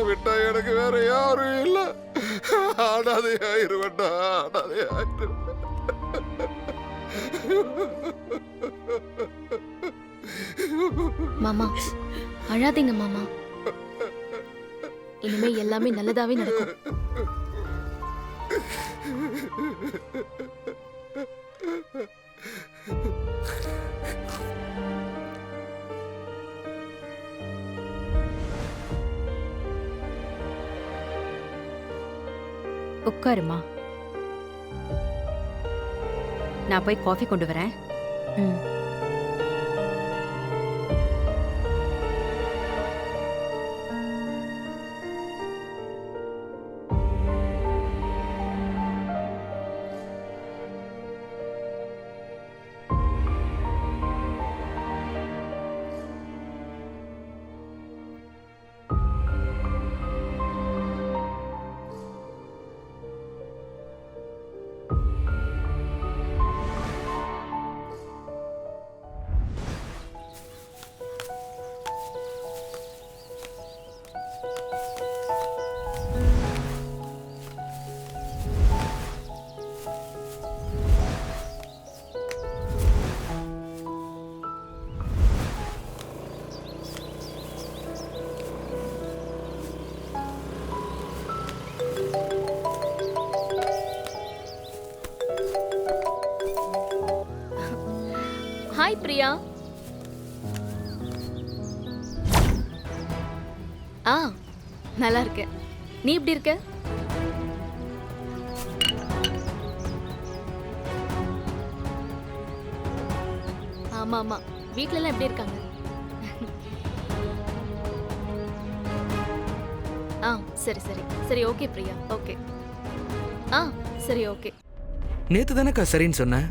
உங்களை விட்டா எனக்கு வேற யாரும் இல்ல. அனாதை ஆயிருவேன்டா, அனாதை ஆயிரு. மாமா அழாதீங்க மாமா, இனிமே எல்லாமே நல்லதாவே நடக்கும். உட்காருமா, நான் போய் காஃபி கொண்டு வரேன். ம். ஹாய் பிரியா. நல்லா இருக்க. நீ எப்படி இருக்க? ஆமா ஆமா, வீட்ல எல்லாம் எப்படி இருக்காங்க? சரி சரி சரி, ஓகே பிரியா, ஓகே. சரி ஓகே. நேத்து தானக்கா சரின்னு சொன்ன,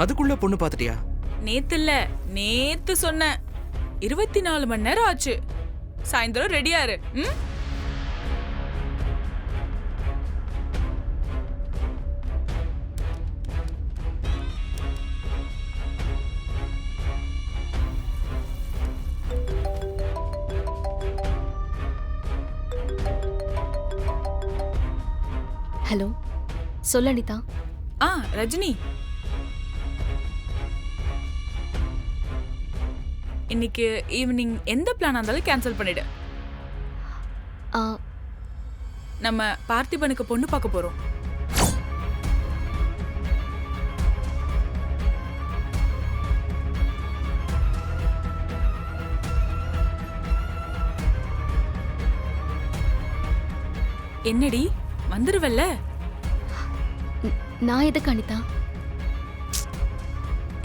அதுக்குள்ள பொண்ணு பாத்துட்டியா? நேத்து இல்ல, நேத்து சொன்ன. 24 மணி நேரம் ஆச்சு. சாயந்தரம் ரெடியா இரு. ஹலோ, சொல்ல அனிதா. ரஜினி, இன்னைக்கு ஈவினிங் எந்த பிளான் இருந்தாலும் கேன்சல் பண்ணிடு. நம்ம பார்த்திபனுக்கு பொண்ணு பார்க்க போறோம். என்னடி, வந்துருவல்ல? நான் எதுக்கு அனிதா?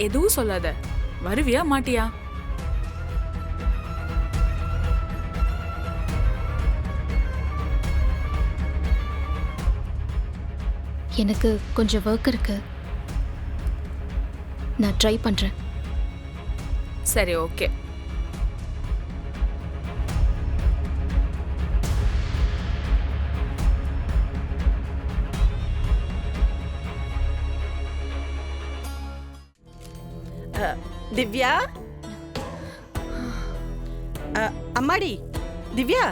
எதுவும் சொல்லாத. வருவியா மாட்டியா? எனக்கு கொஞ்சம் ஒர்க் இருக்கு, நான் ட்ரை பண்றேன். சரி ஓகே. திவ்யா, அம்மாடி திவ்யா.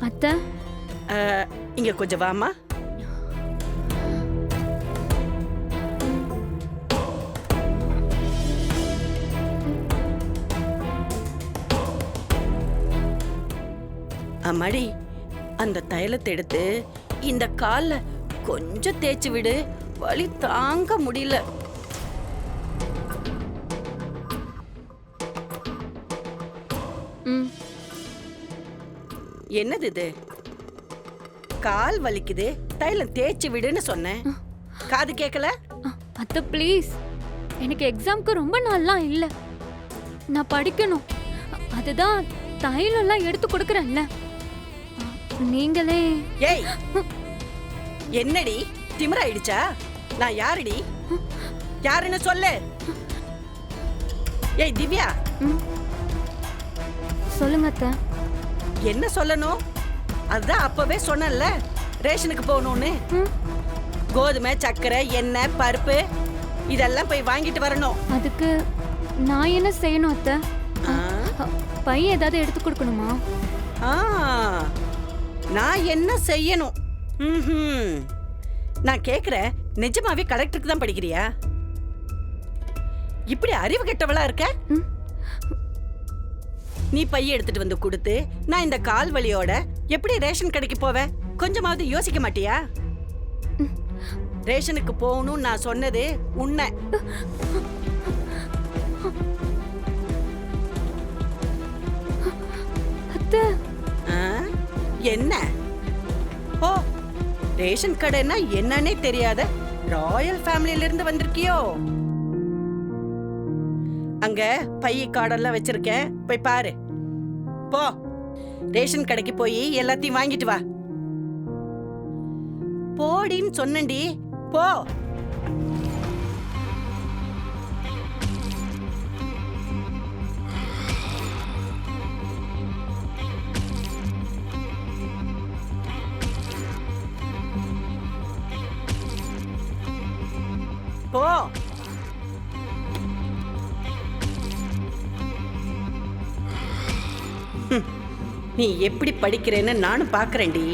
அத்தை, இங்க கொஞ்சம் வாமா. அம்மாடி, அந்த தைலத்தை எடுத்து இந்த கால்ல கொஞ்சம் தேய்ச்சி விடு, வலி தாங்க முடியல. என்னது இது? கால் வலிக்குது, தைலம் தேய்ச்சி விடுன்னு சொன்னேன், காது கேட்கல? அத்தை ப்ளீஸ், எனக்கு எக்ஸாம்க்கு ரொம்ப நாள்லாம் இல்லை, நான் படிக்கணும். அதுதான் தைலம்லாம் எடுத்து கொடுக்குறேன்ல, நீங்களே. ஏய், என்னடி திமிராயிடுச்சா? நான் யாருடி? யாருன்னு சொல்லு. ஏய் திவ்யா. சொல்லுங்க அத்தை. என்ன சொல்லணும்? அதான் அப்பவே சொன்னேன்ல, ரேஷனுக்கு போகணும்னு. கோதுமை, சர்க்கரை, எண்ணெய், பருப்பு இதெல்லாம் போய் வாங்கிட்டு வரணும். அதுக்கு நான் என்ன செய்யணும் அத்தை? பையன் ஏதாவது எடுத்து கொடுக்கணுமா? ஆ, நான் என்ன செய்யணும்? ம்ஹும். நான் கேக்குறேன், நிஜமாவே கலெக்டருக்கு தான் படிக்கிறியா? இப்படி அறிவு கெட்டவளா இருக்க? ம். நீ பைய எடுத்துட்டு வந்து கொடுத்து நான் இந்த கால் வலியோட எப்படி ரேஷன் கடைக்கு போவேன்? கொஞ்சமாவது யோசிக்க மாட்டியா? ரேஷனுக்கு போகணும் நான் சொன்னது உன்னை. அத்தை, ஆ? என்ன? ஓ, ரேஷன் கடைன்னா என்னன்னே தெரியாத ராயல் ஃபேமிலில இருந்து வந்திருக்கியோ? அங்க பை கார்டெல்லாம் வச்சிருக்கேன், போய் பாரு. போ, ரேஷன் கடைக்கு போய் எல்லாத்தையும் வாங்கிட்டு வா. போடின்னு சொன்னண்டி, போ. போ. நீ எப்படி படிக்கிறேன்னு நானும் பாக்குறேன்டி.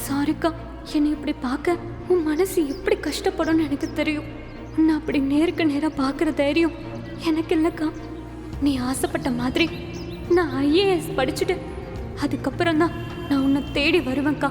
சாரிக்கா, என்னை இப்படி பார்க்க உன் மனசு எப்படி கஷ்டப்படும்னு எனக்கு தெரியும். உன்னை அப்படி நேருக்கு நேராக பார்க்குற தைரியம் எனக்கு இல்லைக்கா. நீ ஆசைப்பட்ட மாதிரி நான் IAS படிச்சுட்டு அதுக்கப்புறம் தான் நான் உன்னை தேடி வருவேன்க்கா.